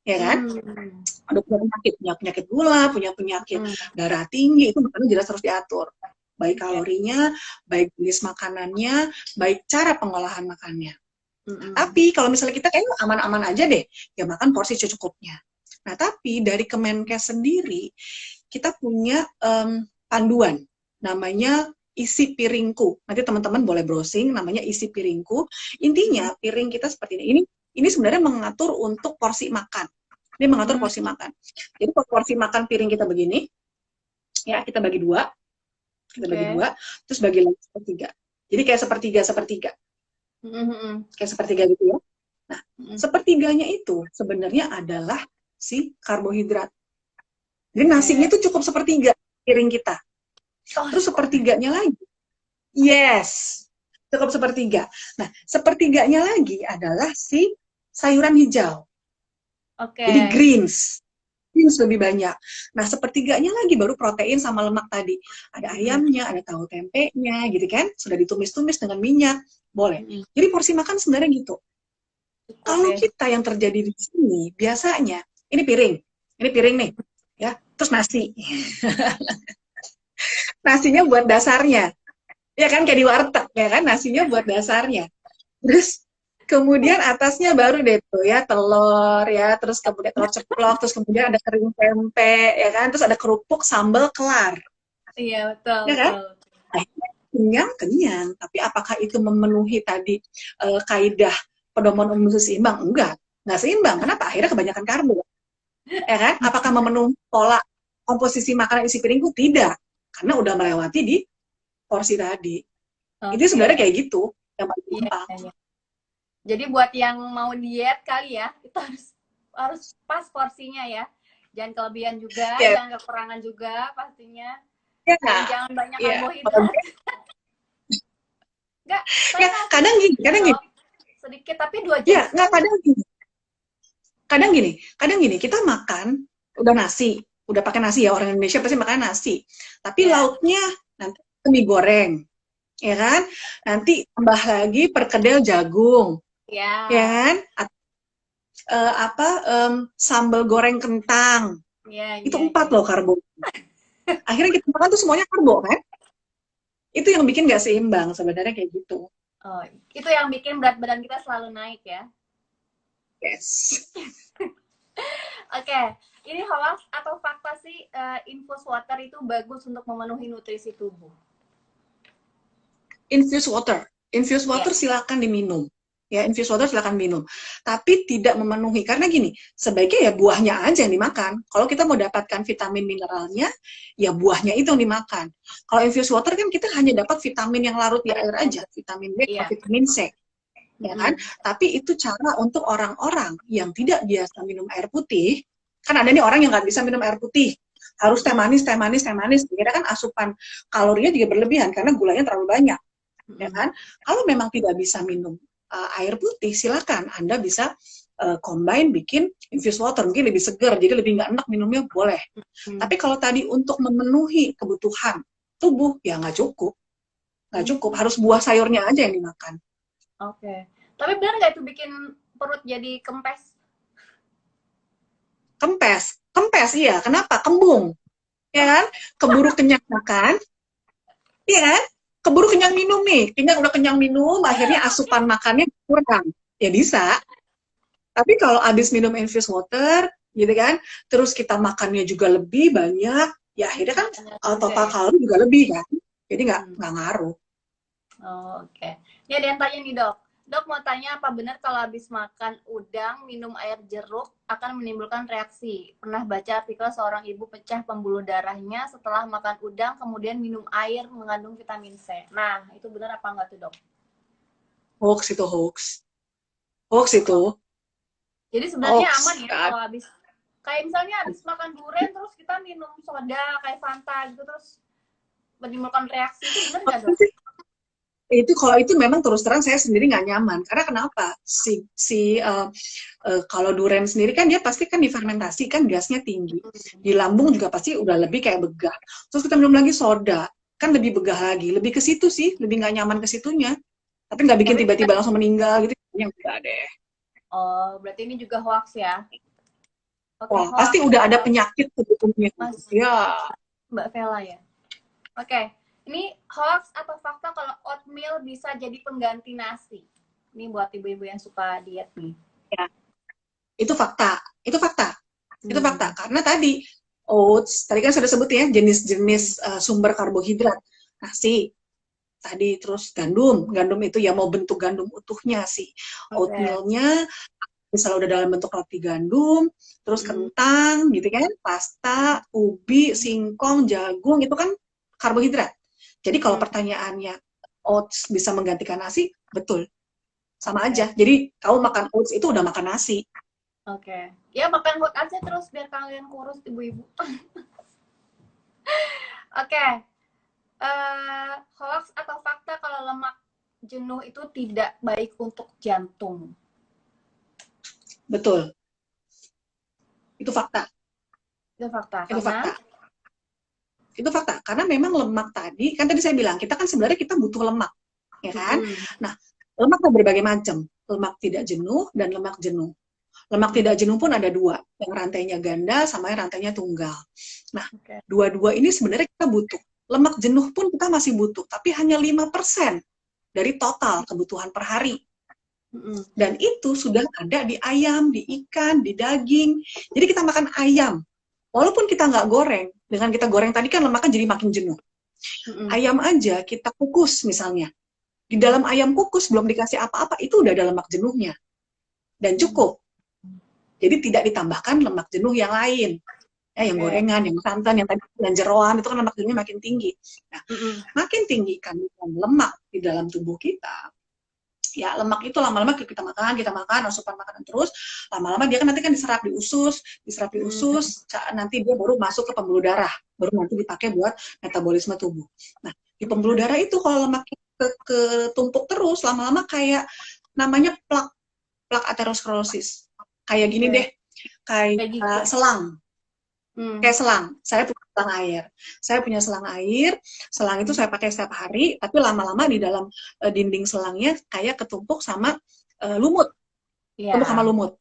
ya kan? Hmm. Ada punya penyakit gula, punya penyakit Hmm. darah tinggi, itu makanya jelas harus diatur. Baik Oke. kalorinya, baik jenis makanannya, baik cara pengolahan makannya. Hmm. Tapi kalau misalnya kita kayaknya aman-aman aja deh, ya makan porsi secukupnya. Nah, tapi dari Kemenkes sendiri, kita punya panduan, namanya isi piringku. Nanti teman-teman boleh browsing, namanya isi piringku. Intinya, piring kita seperti ini. Ini sebenarnya mengatur untuk porsi makan. Dia mengatur porsi makan. Jadi porsi makan piring kita begini, ya kita bagi dua, Oke. terus bagi lagi sepertiga. Jadi kayak sepertiga, Hmm. kayak sepertiga gitu ya. Nah, sepertiganya itu sebenarnya adalah si karbohidrat. Jadi nasinya Oke. itu cukup sepertiga piring kita. Oh, Terus cukup ya. sepertiganya lagi, yes, cukup sepertiga. Nah, sepertiganya lagi adalah si sayuran hijau. Jadi Oke. greens lebih banyak. Nah, sepertiganya lagi baru protein sama lemak tadi. Ada Hmm. ayamnya, ada tahu tempenya, gitu kan? Sudah ditumis-tumis dengan minyak, boleh. Hmm. Jadi porsi makan sebenarnya gitu. Cukup Kalau ya. kita yang terjadi di sini, biasanya, ini piring nih, ya. terus nasi. Nasinya buat dasarnya. Ya kan kayak di warteg ya kan, nasinya buat dasarnya. Terus kemudian atasnya baru deh tuh ya telur ya, terus kemudian telur ceplok, terus kemudian ada kering tempe ya kan, terus ada kerupuk sambal kelar. Iya, betul, Ya kan? betul. Akhirnya kenyang, kenyang. Tapi apakah itu memenuhi tadi kaidah pedoman umum seimbang? Enggak seimbang. Kenapa? Akhirnya kebanyakan karbo. Ya kan? Apakah memenuhi pola komposisi makanan isi piringku? Tidak. Karena udah melewati di porsi tadi. Itu sebenarnya kayak gitu, yang paling gampang. Iya. Jadi buat yang mau diet kali ya, itu harus pas porsinya ya. Jangan kelebihan juga, jangan kekurangan juga pastinya. Ya, Dan jangan banyak ya. karbohidrat. Enggak, ya, kadang gini. Sedikit tapi 2 jam. Ya, enggak kadang gini, kita makan udah nasi, udah pakai nasi ya, orang Indonesia pasti makan nasi. Tapi lauknya nanti mie goreng. Ya kan? Nanti tambah lagi perkedel jagung. Ya kan? Sambal goreng kentang. Itu 4 loh karbo. Akhirnya kita makan tuh semuanya karbo kan? Itu yang bikin gak seimbang sebenarnya kayak gitu. Oh, itu yang bikin berat badan kita selalu naik ya? Yes. Oke, ini hoax atau fakta sih infus water itu bagus untuk memenuhi nutrisi tubuh? Infused water silakan diminum. Ya, infused water silakan minum. Tapi tidak memenuhi, karena gini, sebaiknya ya buahnya aja yang dimakan. Kalau kita mau dapatkan vitamin mineralnya, ya buahnya itu yang dimakan. Kalau infused water kan kita hanya dapat vitamin yang larut di air aja, vitamin B atau vitamin C. Ya kan? Tapi itu cara untuk orang-orang yang tidak biasa minum air putih. Kan ada nih orang yang nggak bisa minum air putih. Harus teh manis. Kira kan asupan kalorinya juga berlebihan karena gulanya terlalu banyak. Ya kan? Kalau memang tidak bisa minum air putih, silakan Anda bisa combine bikin infused water, mungkin lebih segar, jadi lebih nggak enak minumnya, boleh. Tapi kalau tadi untuk memenuhi kebutuhan tubuh, ya nggak cukup. Harus buah sayurnya aja yang dimakan. Oke. Tapi benar nggak itu bikin perut jadi kempes? Kempes, iya. Kenapa? Kembung. Ya kan? Keburu kenyang makan, iya kan? Keburu kenyang minum nih, udah kenyang minum, akhirnya asupan makannya kurang, ya bisa. Tapi kalau habis minum infused water, gitu kan, terus kita makannya juga lebih banyak, ya akhirnya kan total kalori juga lebih kan, jadi nggak ngaruh. Oh, oke. Ini ada yang tanya nih dok mau tanya apa benar kalau habis makan udang minum air jeruk akan menimbulkan reaksi? Pernah baca artikel seorang ibu pecah pembuluh darahnya setelah makan udang kemudian minum air mengandung vitamin C. Nah, itu benar apa enggak tuh dok? Hoax itu. Jadi sebenarnya aman ya kalau habis, kayak misalnya habis makan durian terus kita minum soda kayak Fanta gitu terus menimbulkan reaksi, itu benar nggak dok? Itu kalau itu memang terus terang saya sendiri nggak nyaman, karena kenapa kalau durian sendiri kan dia pasti kan difermentasi kan, gasnya tinggi di lambung juga pasti udah lebih kayak begah, terus kita minum lagi soda kan lebih begah lagi, lebih ke situ sih, lebih nggak nyaman ke situnya, tapi nggak bikin tiba-tiba langsung meninggal gitu, yang enggak deh. Oh, berarti ini juga hoax ya? Wah, pasti udah ada penyakit sebetulnya ya, Mbak Vela ya. Oke. Ini hoax atau fakta kalau oatmeal bisa jadi pengganti nasi? Ini buat ibu-ibu yang suka diet nih. Ya. Itu fakta. Karena tadi oats, tadi kan sudah sebut ya, jenis-jenis sumber karbohidrat. Nasi, tadi terus gandum itu ya mau bentuk gandum utuhnya sih. Oatmealnya misalnya udah dalam bentuk roti gandum, terus kentang gitu kan, pasta, ubi, singkong, jagung, itu kan karbohidrat. Jadi kalau pertanyaannya oats bisa menggantikan nasi, betul. Sama aja. Jadi kamu makan oats itu udah makan nasi. Oke. Ya makan oats aja terus biar kalian kurus ibu-ibu. Oke. Hoax atau fakta kalau lemak jenuh itu tidak baik untuk jantung? Betul. Itu fakta. Itu fakta, karena memang lemak tadi, kan tadi saya bilang, kita kan sebenarnya kita butuh lemak, ya kan? Nah, lemak ada berbagai macam, lemak tidak jenuh dan lemak jenuh. Lemak tidak jenuh pun ada dua, yang rantainya ganda sama yang rantainya tunggal. Nah, Oke. dua-dua ini sebenarnya kita butuh. Lemak jenuh pun kita masih butuh, tapi hanya 5% dari total kebutuhan per hari. Dan itu sudah ada di ayam, di ikan, di daging. Jadi kita makan ayam, walaupun kita nggak goreng, dengan kita goreng tadi kan lemaknya jadi makin jenuh. Ayam aja kita kukus misalnya. Di dalam ayam kukus belum dikasih apa-apa, itu udah ada lemak jenuhnya. Dan cukup. Jadi tidak ditambahkan lemak jenuh yang lain. Ya, yang gorengan, yang santan, yang tadi yang jeroan, itu kan lemak jenuhnya makin tinggi. Nah, makin tinggi kandungan lemak di dalam tubuh kita, ya lemak itu lama-lama kita makan, asupan makanan terus, lama-lama dia kan nanti kan diserap di usus, nanti dia baru masuk ke pembuluh darah, baru nanti dipakai buat metabolisme tubuh. Nah, di pembuluh darah itu kalau lemak ketumpuk terus, lama-lama kayak namanya plak aterosklerosis. Kayak gini deh, kayak selang. Kayak selang. Saya punya selang air. Selang itu saya pakai setiap hari, tapi lama-lama di dalam dinding selangnya kayak ketumpuk sama lumut. Tumpuk sama lumut.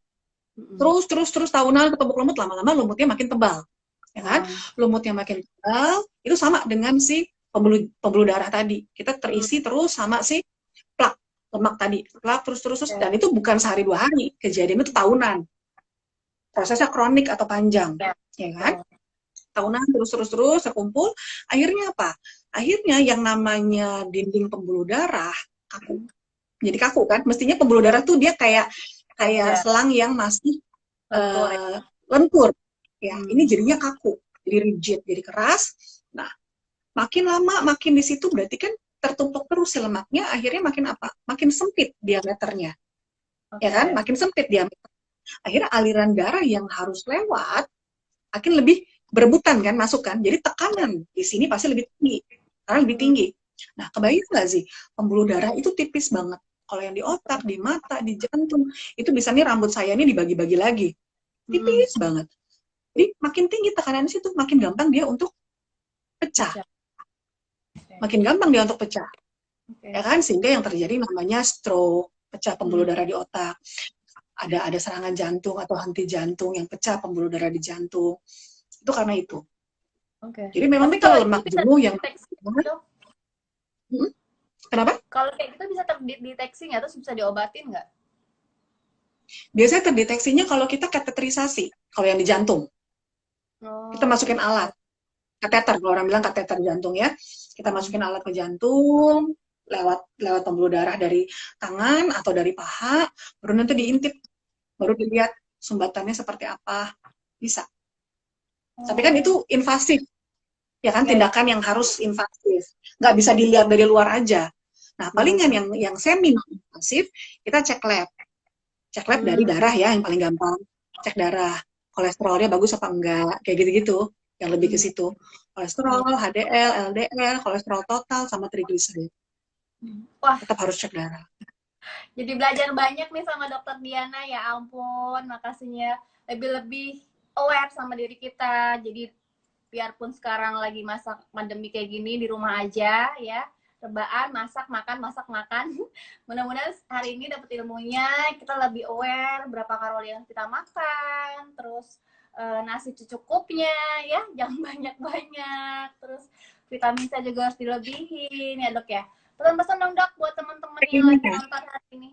Terus tahunan ketumpuk lumut, lama-lama lumutnya makin tebal. Ya kan? Lumutnya makin tebal, itu sama dengan si pembuluh darah tadi. Kita terisi terus sama si plak lemak tadi. Plak terus dan itu bukan sehari 2 hari, kejadian itu tahunan. Prosesnya kronik atau panjang. Ya kan? Tahunan terus terkumpul, akhirnya apa? Akhirnya yang namanya dinding pembuluh darah kaku. Jadi kaku kan? Mestinya pembuluh darah tuh dia kayak selang yang masih lentur. Ya, ini jadinya kaku, jadi rigid, jadi keras. Nah, makin lama makin di situ berarti kan tertumpuk terus si lemaknya, akhirnya makin apa? Makin sempit diameternya. Ya kan? Makin sempit diameter. Akhirnya aliran darah yang harus lewat makin lebih berebutan kan, masuk kan, jadi tekanan di sini pasti lebih tinggi, karena lebih tinggi. Nah, kebayang nggak sih, pembuluh darah itu tipis banget. Kalau yang di otak, di mata, di jantung, itu bisa nih rambut saya ini dibagi-bagi lagi, tipis banget. Jadi makin tinggi tekanan di situ, makin gampang dia untuk pecah, ya kan, sehingga yang terjadi namanya stroke, pecah pembuluh darah di otak. Ada serangan jantung atau henti jantung yang pecah pembuluh darah di jantung. Itu karena itu. Jadi memang nih kalau lemak jenuh yang kenapa? Kalau kayak gitu bisa terdeteksi nggak, terus bisa diobatin nggak? Biasanya terdeteksinya kalau kita kateterisasi, kalau yang di jantung. Kita masukin alat. Kateter, kalau orang bilang kateter jantung ya. Kita masukin alat ke jantung, lewat pembuluh darah dari tangan atau dari paha, baru nanti diintip, baru dilihat sumbatannya seperti apa, bisa. Tapi kan itu invasif, ya kan, tindakan yang harus invasif, nggak bisa dilihat dari luar aja. Nah, palingan yang semi invasif, kita cek lab dari darah ya, yang paling gampang, cek darah, kolesterolnya bagus apa enggak, kayak gitu-gitu, yang lebih ke situ, kolesterol, HDL, LDL, kolesterol total, sama trigliserid. Wah, tetap harus cek darah. Jadi belajar banyak nih sama dokter Diana, ya ampun, makasihnya. Lebih aware sama diri kita. Jadi biarpun sekarang lagi masa pandemi kayak gini, di rumah aja ya, rebahan, masak makan. Mudah-mudahan hari ini dapat ilmunya, kita lebih aware berapa kalori yang kita makan, terus nasi secukupnya ya, jangan banyak-banyak, terus vitamin C juga harus dilebihin ya dok ya. Pesan-pesan dong dok buat teman-teman yang lagi nonton hari ini.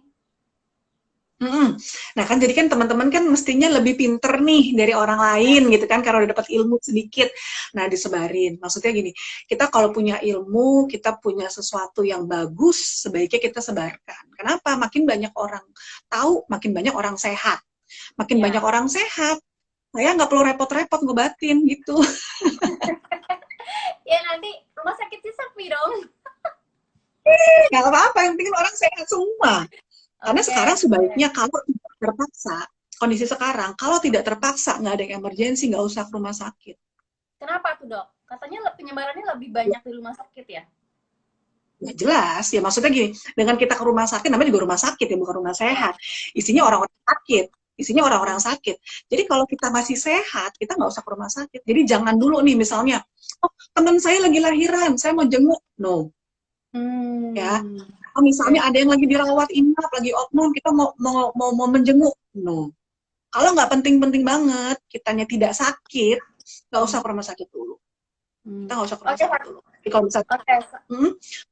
Nah kan jadi kan teman-teman kan mestinya lebih pinter nih dari orang lain gitu kan, karena udah dapat ilmu sedikit. Nah disebarin, maksudnya gini, kita kalau punya ilmu, kita punya sesuatu yang bagus, sebaiknya kita sebarkan. Kenapa? Makin banyak orang tahu, makin banyak orang sehat. Makin banyak orang sehat, saya nggak perlu repot-repot ngobatin gitu. Ya nanti rumah sakitnya sepi dong. Nggak apa-apa, yang penting orang sehat semua. Karena sekarang sebaiknya kalau tidak terpaksa, kondisi sekarang, kalau tidak terpaksa, nggak ada yang emergensi, nggak usah ke rumah sakit. Kenapa tuh dok? Katanya penyebarannya lebih banyak di rumah sakit ya? Ya jelas, ya maksudnya gini, dengan kita ke rumah sakit, namanya juga rumah sakit ya, bukan rumah sehat. Isinya orang-orang sakit. Jadi kalau kita masih sehat, kita nggak usah ke rumah sakit. Jadi jangan dulu nih misalnya, oh teman saya lagi lahiran, saya mau jenguk. No. Ya, misalnya ada yang lagi dirawat inap, lagi oknum, kita mau menjenguk, no. Kalau nggak penting-penting banget, kitanya tidak sakit, nggak usah ke rumah sakit dulu. Kita nggak usah ke rumah Oke, sakit dulu. Jadi kalau misalnya, oke,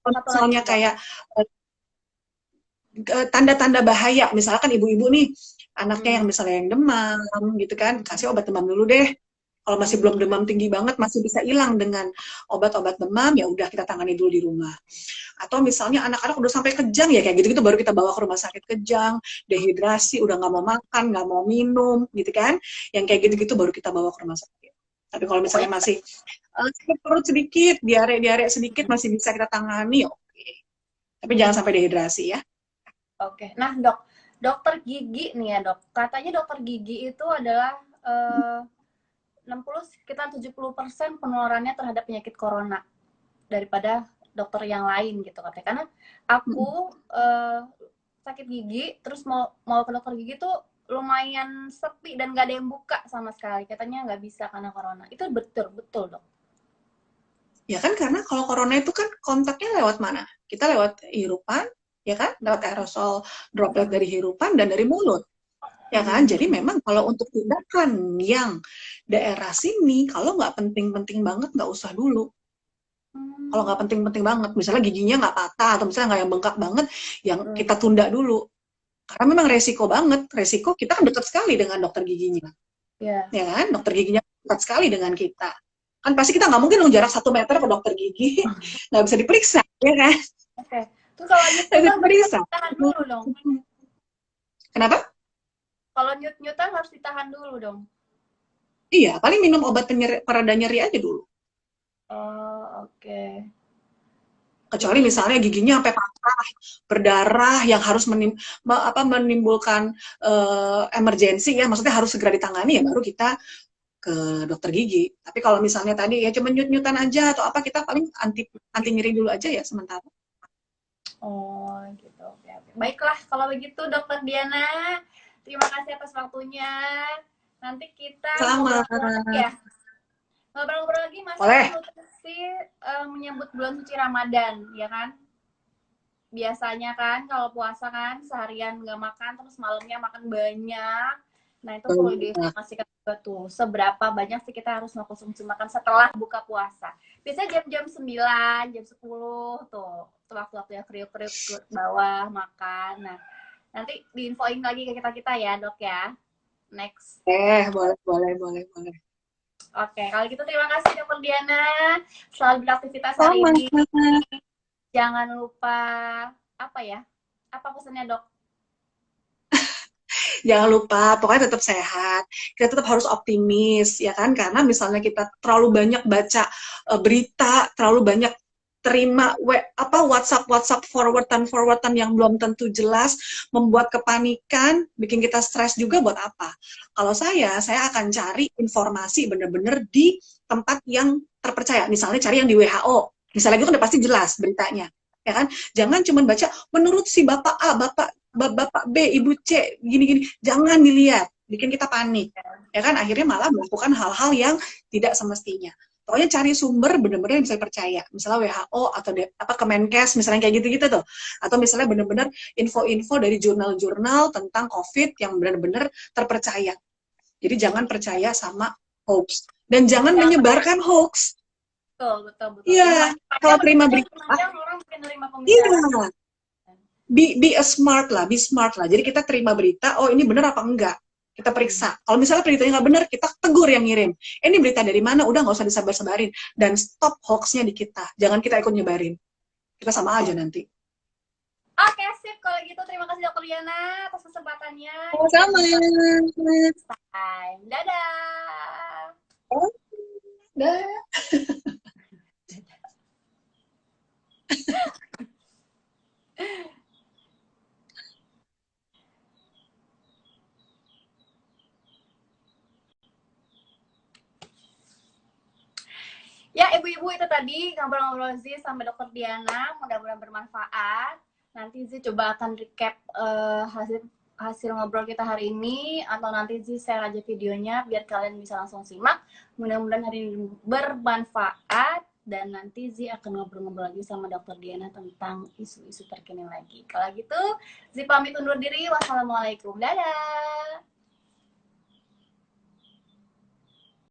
kalau satu lagi misalnya nih dok. kayak tanda-tanda bahaya, misalkan ibu-ibu nih, anaknya yang Hmm. misalnya yang demam gitu kan, kasih obat demam dulu deh. Kalau masih belum demam tinggi banget, masih bisa hilang dengan obat-obat demam, ya udah kita tangani dulu di rumah. Atau misalnya anak-anak udah sampai kejang ya kayak gitu-gitu baru kita bawa ke rumah sakit, kejang, dehidrasi, udah nggak mau makan, nggak mau minum, gitu kan? Yang kayak gitu-gitu baru kita bawa ke rumah sakit. Tapi kalau misalnya Pokoknya masih sakit perut sedikit, diare-diare sedikit masih bisa kita tangani, oke. Tapi jangan sampai dehidrasi ya. oke. Nah, dok, dokter gigi nih ya, dok. Katanya dokter gigi itu adalah 60 sekitar 70% penularannya terhadap penyakit corona daripada dokter yang lain gitu katanya. Karena aku sakit gigi terus mau mau ke dokter gigi tuh lumayan sepi dan gak ada yang buka sama sekali. Katanya nggak bisa karena corona. Itu betul betul, dok. Ya kan karena kalau corona itu kan kontaknya lewat mana? Kita lewat hirupan, ya kan? Lewat aerosol droplet dari hirupan dan dari mulut. Ya kan? Jadi memang kalau untuk tindakan yang daerah sini, kalau nggak penting-penting banget, nggak usah dulu. Kalau nggak penting-penting banget, misalnya giginya nggak patah, atau misalnya nggak yang bengkak banget, yang kita tunda dulu. Karena memang resiko banget, resiko kita kan dekat sekali dengan dokter giginya. Ya. Ya kan? Dokter giginya dekat sekali dengan kita. Kan pasti kita nggak mungkin dong jarak 1 meter ke dokter gigi, nggak bisa diperiksa, ya kan? Oke. Terus kalau Nggak bisa nyut-nyutan berarti harus diperiksa. ditahan dulu dong. Kenapa? Kalau nyut-nyutan harus ditahan dulu dong. Iya, paling minum obat pereda nyeri aja dulu. Oh, oke. Kecuali Jadi misalnya giginya sampai patah, berdarah yang harus menimbulkan emergensi ya, maksudnya harus segera ditangani ya baru kita ke dokter gigi. Tapi kalau misalnya tadi ya cuma nyut-nyutan aja atau apa, kita paling anti anti nyeri dulu aja ya sementara. oh, gitu. Oke, oke. Baiklah, kalau begitu Dokter Diana, terima kasih atas waktunya. Nanti kita Sama, ngobrol-ngobrol lagi ya. Ngobrol-ngobrol lagi masalah boleh. nutrisi menyambut bulan suci Ramadan, ya kan? Biasanya kan kalau puasa kan seharian nggak makan terus malamnya makan banyak. Nah itu perlu diinformasikan juga tuh seberapa banyak sih kita harus mengkonsumsi makan setelah buka puasa. Biasanya jam-jam 9, jam 10 tuh. Itu waktu-waktu yang kriuk-kriuk ke bawah makan. Nah nanti diinfoin lagi ke kita-kita ya dok ya. Next. Boleh, boleh, boleh, boleh. Oke, kalau gitu terima kasih Dokter Diana. Selamat beraktivitas hari Sama. ini. Jangan lupa apa ya? Apa pesannya dok? Jangan lupa, pokoknya tetap sehat. Kita tetap harus optimis, ya kan? Karena misalnya kita terlalu banyak baca berita, terlalu banyak terima WhatsApp forwardan yang belum tentu jelas, membuat kepanikan, bikin kita stres juga buat apa? Kalau saya akan cari informasi benar-benar di tempat yang terpercaya. Misalnya cari yang di WHO. Misalnya itu udah pasti jelas beritanya. Ya kan? Jangan cuma baca menurut si Bapak A, Bapak B, Ibu C, gini-gini. Jangan dilihat, bikin kita panik. Ya kan? Akhirnya malah melakukan hal-hal yang tidak semestinya. Pokoknya cari sumber benar-benar yang bisa dipercaya. Misalnya WHO atau Kemenkes, misalnya kayak gitu-gitu tuh. Atau misalnya benar-benar info-info dari jurnal-jurnal tentang COVID yang benar-benar terpercaya. Jadi jangan percaya sama hoax. Dan jangan menyebarkan hoax. Betul, betul, betul. Iya, kalau terima berita, orang mungkin nerima iya, pembicaraan. be a smart lah, be smart lah. Jadi kita terima berita, oh ini benar apa enggak? Kita periksa. Kalau misalnya beritanya nggak benar, kita tegur yang ngirim. Ini berita dari mana? Udah nggak usah disebar-sebarin. Dan stop hoaxnya di kita. Jangan kita ikut nyebarin. Kita sama aja nanti. Oke, sip. Kalau gitu terima kasih Dokter Liana atas kesempatannya. Sama. Time. Dadah. Dah. Ya, ibu-ibu itu tadi ngobrol-ngobrol Zi sama Dokter Diana. Mudah-mudahan bermanfaat. Nanti Zi coba akan recap hasil ngobrol kita hari ini atau nanti Zi share aja videonya biar kalian bisa langsung simak. Mudah-mudahan hari ini bermanfaat dan nanti Zi akan ngobrol-ngobrol lagi sama Dokter Diana tentang isu-isu terkini lagi. Kalau gitu, Zi pamit undur diri. Wassalamualaikum. Dadah.